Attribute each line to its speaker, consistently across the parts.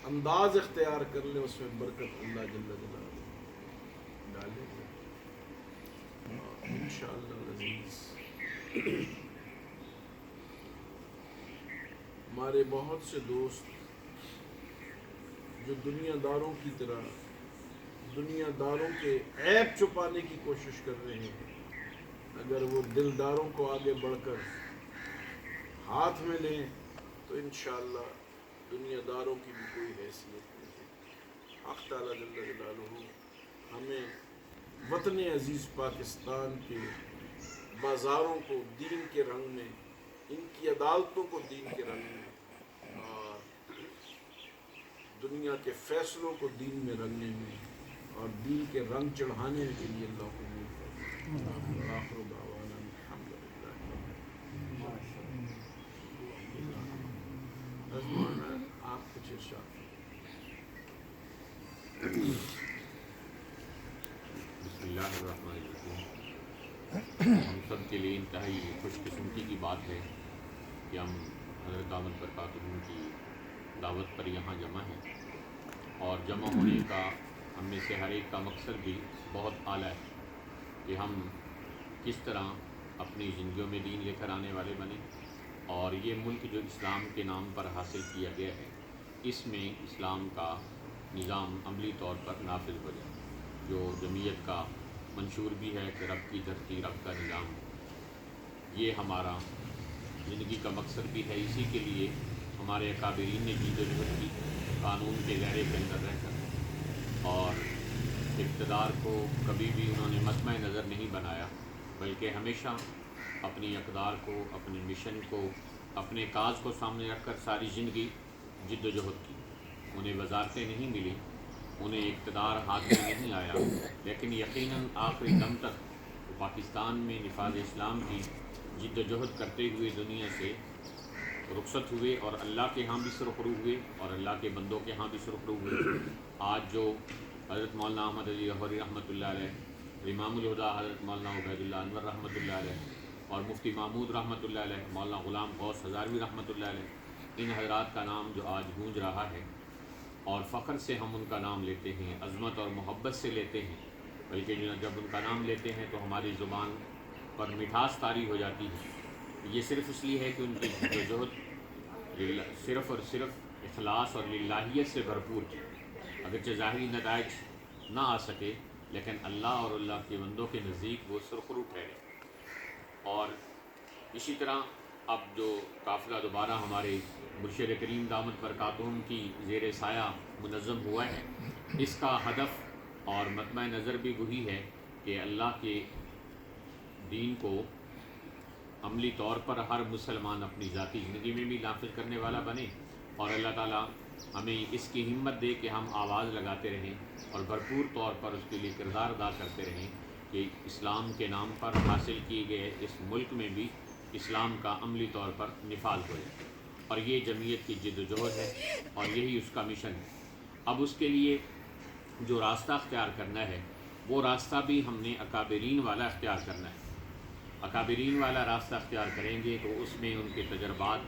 Speaker 1: انداز اختیار کر لے اس میں برکت اللہ جل جلالہ ڈالے گا انشاءاللہ العزیز۔ ہمارے بہت سے دوست جو دنیا داروں کی طرح دنیا داروں کے عیب چھپانے کی کوشش کر رہے ہیں، اگر وہ دلداروں کو آگے بڑھ کر ہاتھ میں لیں تو انشاءاللہ دنیا داروں کی بھی کوئی حیثیت نہیں ہے۔ حق تعالیٰ جل جلالہ ہمیں وطن عزیز پاکستان کے بازاروں کو دین کے رنگ میں، ان کی عدالتوں کو دین کے رنگ میں، اور دنیا کے فیصلوں کو دین میں رنگنے میں اور دین کے رنگ چڑھانے کے لیے اللہ قبول فرمائے۔ آخر دعوانا الحمدللہ۔ آپ کچھ ارشاد
Speaker 2: بسم اللہ الرحمن الرحیم۔ ہم سب کے لیے انتہائی خوش قسمتی کی بات ہے کہ ہم حضرت دامت برکاتہ کی دعوت پر یہاں جمع ہیں، اور جمع ہونے کا ہم میں سے ہر ایک کا مقصد بھی بہت اعلیٰ ہے کہ ہم کس طرح اپنی زندگیوں میں دین لے کر آنے والے بنے، اور یہ ملک جو اسلام کے نام پر حاصل کیا گیا ہے اس میں اسلام کا نظام عملی طور پر نافذ ہو جائے، جو جمعیت کا منشور بھی ہے کہ رب کی دھرتی رب کا نظام۔ یہ ہمارا زندگی کا مقصد بھی ہے، اسی کے لیے ہمارے اکابرین نے جدوجہد کی قانون کے دائرے کے اندر رہ کر، اور اقتدار کو کبھی بھی انہوں نے مطمع نظر نہیں بنایا، بلکہ ہمیشہ اپنی اقدار کو، اپنے مشن کو، اپنے کاز کو سامنے رکھ کر ساری زندگی جد و جہد کی۔ انہیں وزارتیں نہیں ملی، انہیں اقتدار ہاتھ میں نہیں آیا، لیکن یقیناً آخری دم تک وہ پاکستان میں نفاذ اسلام کی جد و جہد کرتے ہوئے دنیا سے رخصت ہوئے، اور اللہ کے ہاں بھی سرخرو ہوئے اور اللہ کے بندوں کے ہاں بھی سرخرو ہوئے۔ آج جو حضرت مولانا احمد علی لاہوری رحمۃ اللہ علیہ، امام الہدیٰ حضرت مولانا عبید اللہ انور رحمۃ اللہ علیہ، اور مفتی محمود رحمۃ اللہ علیہ، مولانا غلام غوث ہزاروی رحمۃ اللہ علیہ، ان حضرات کا نام جو آج گونج رہا ہے، اور فخر سے ہم ان کا نام لیتے ہیں، عظمت اور محبت سے لیتے ہیں، بلکہ جب ان کا نام لیتے ہیں تو ہماری زبان پر مٹھاس طاری ہو جاتی ہے۔ یہ صرف اس لیے ہے کہ ان کی جدوجہد صرف اور صرف اخلاص اور للہیت سے بھرپور ہے، اگرچہ ظاہری نتائج نہ آ سکے لیکن اللہ اور اللہ کے بندوں کے نزدیک وہ سرخرو ٹھہرے۔ اور اسی طرح اب جو قافلہ دوبارہ ہمارے مرشد کریم دامت برکاتہم کی زیر سایہ منظم ہوا ہے، اس کا ہدف اور مطمع نظر بھی وہی ہے کہ اللہ کے دین کو عملی طور پر ہر مسلمان اپنی ذاتی زندگی میں بھی نافذ کرنے والا بنے، اور اللہ تعالیٰ ہمیں اس کی ہمت دے کہ ہم آواز لگاتے رہیں اور بھرپور طور پر اس کے لیے کردار ادا کرتے رہیں کہ اسلام کے نام پر حاصل کیے گئے اس ملک میں بھی اسلام کا عملی طور پر نفاذ ہو جائے۔ اور یہ جمعیت کی جد و جہد ہے اور یہی اس کا مشن ہے۔ اب اس کے لیے جو راستہ اختیار کرنا ہے وہ راستہ بھی ہم نے اکابرین والا اختیار کرنا ہے۔ اکابرین والا راستہ اختیار کریں گے تو اس میں ان کے تجربات،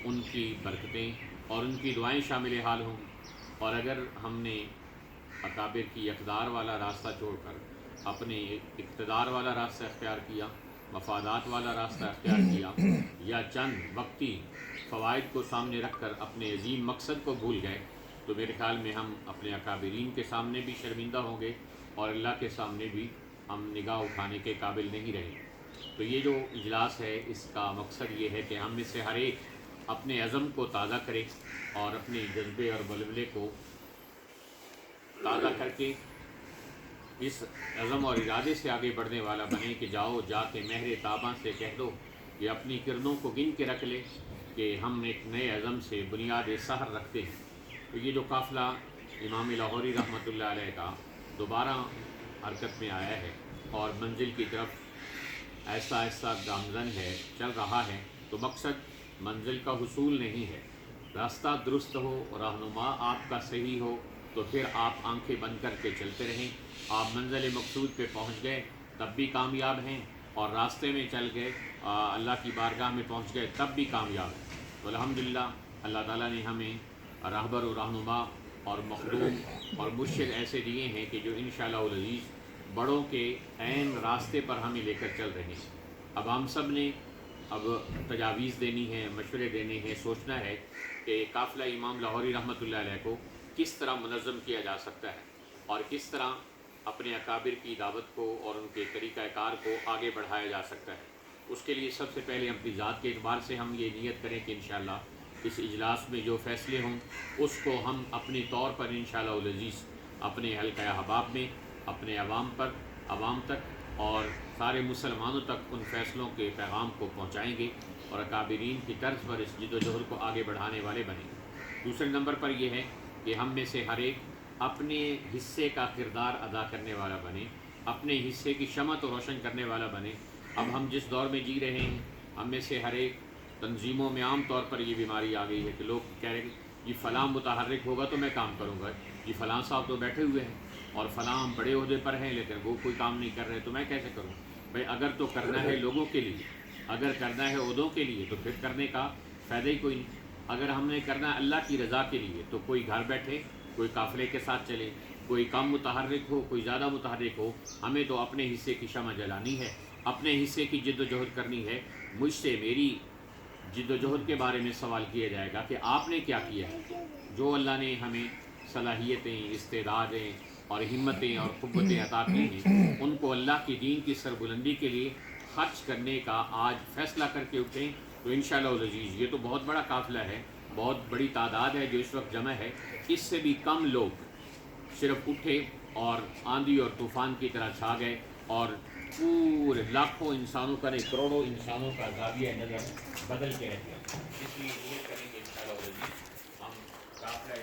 Speaker 2: ان کی برکتیں اور ان کی دعائیں شامل حال ہوں، اور اگر ہم نے اکابر کی اقدار والا راستہ چھوڑ کر اپنے اقتدار والا راستہ اختیار کیا، مفادات والا راستہ اختیار کیا، یا چند وقتی فوائد کو سامنے رکھ کر اپنے عظیم مقصد کو بھول گئے، تو میرے خیال میں ہم اپنے اکابرین کے سامنے بھی شرمندہ ہوں گے اور اللہ کے سامنے بھی ہم نگاہ اٹھانے کے قابل نہیں رہیں۔ تو یہ جو اجلاس ہے اس کا مقصد یہ ہے کہ ہم میں سے ہر ایک اپنے عزم کو تازہ کرے اور اپنے جذبے اور بلبلے کو تازہ کر کے اس عزم اور ارادے سے آگے بڑھنے والا بنے کہ جاؤ جا کے مہر تاباں سے کہہ دو کہ اپنی کرنوں کو گن کے رکھ لے کہ ہم ایک نئے عزم سے بنیاد سحر رکھتے ہیں۔ تو یہ جو قافلہ امام لاہوری رحمۃ اللہ علیہ کا دوبارہ حرکت میں آیا ہے اور منزل کی طرف ایسا ایسا گامزن ہے، چل رہا ہے، تو مقصد منزل کا حصول نہیں ہے۔ راستہ درست ہو، رہنما آپ کا صحیح ہو تو پھر آپ آنکھیں بند کر کے چلتے رہیں، آپ منزل مقصود پہ پہنچ گئے تب بھی کامیاب ہیں، اور راستے میں چل گئے اللہ کی بارگاہ میں پہنچ گئے تب بھی کامیاب ہیں۔ تو الحمدللہ اللہ تعالیٰ نے ہمیں راہبر و رہنما اور مخدوم اور مرشد ایسے دیے ہیں کہ جو انشاءاللہ العزیز بڑوں کے عین راستے پر ہمیں لے کر چل رہے ہیں۔ اب ہم سب نے اب تجاویز دینی ہے، مشورے دینے ہیں، سوچنا ہے کہ قافلہ امام لاہوری رحمۃ اللہ علیہ کو کس طرح منظم کیا جا سکتا ہے اور کس طرح اپنے اکابر کی دعوت کو اور ان کے طریقہ کار کو آگے بڑھایا جا سکتا ہے۔ اس کے لیے سب سے پہلے اپنی ذات کے اعتبار سے ہم یہ نیت کریں کہ انشاءاللہ اس اجلاس میں جو فیصلے ہوں اس کو ہم اپنے طور پر انشاءاللہ العزیز اپنے حلقہ احباب میں، اپنے عوام تک اور سارے مسلمانوں تک ان فیصلوں کے پیغام کو پہنچائیں گے اور اکابرین کی طرز پر اس جد و جہد کو آگے بڑھانے والے بنیں گے۔ دوسرے نمبر پر یہ ہے کہ ہم میں سے ہر ایک اپنے حصے کا کردار ادا کرنے والا بنے، اپنے حصے کی شمع کو روشن کرنے والا بنے۔ اب ہم جس دور میں جی رہے ہیں، ہم میں سے ہر ایک تنظیموں میں عام طور پر یہ بیماری آ گئی ہے کہ لوگ کہہ رہے ہیں یہ فلاں متحرک ہوگا تو میں کام کروں گا، یہ فلاں صاحب تو بیٹھے ہوئے ہیں اور فلاں بڑے عہدے پر ہیں لیکن وہ کوئی کام نہیں کر رہے تو میں کیسے کروں؟ بھائی اگر تو کرنا ہے لوگوں کے لیے، اگر کرنا ہے عہدوں کے لیے تو پھر کرنے کا فائدہ ہی کوئی نہیں۔ اگر ہم نے کرنا ہے اللہ کی رضا کے لیے تو کوئی گھر بیٹھے، کوئی قافلے کے ساتھ چلے، کوئی کم متحرک ہو، کوئی زیادہ متحرک ہو، ہمیں تو اپنے حصے کی شمع جلانی ہے، اپنے حصے کی جد و جہد کرنی ہے۔ مجھ سے میری جد و جہد کے بارے میں سوال کیا جائے گا کہ آپ نے کیا کیا ہے؟ جو اللہ نے ہمیں صلاحیتیں، استعدادیں اور ہمتیں اور قوتیں عطا کی ہیں ان کو اللہ کی دین کی سربلندی کے لیے خرچ کرنے کا آج فیصلہ کر کے اٹھیں تو انشاءاللہ العزیز یہ تو بہت بڑا قافلہ ہے، بہت بڑی تعداد ہے جو اس وقت جمع ہے، اس سے بھی کم لوگ صرف اٹھے اور آندھی اور طوفان کی طرح چھا گئے اور پورے لاکھوں انسانوں کا نہیں کروڑوں انسانوں کا زاویہ نظر بدل کے رہ گیا۔ اس لیے یہ کریں گے انشاءاللہ العزیز ہم قافلہ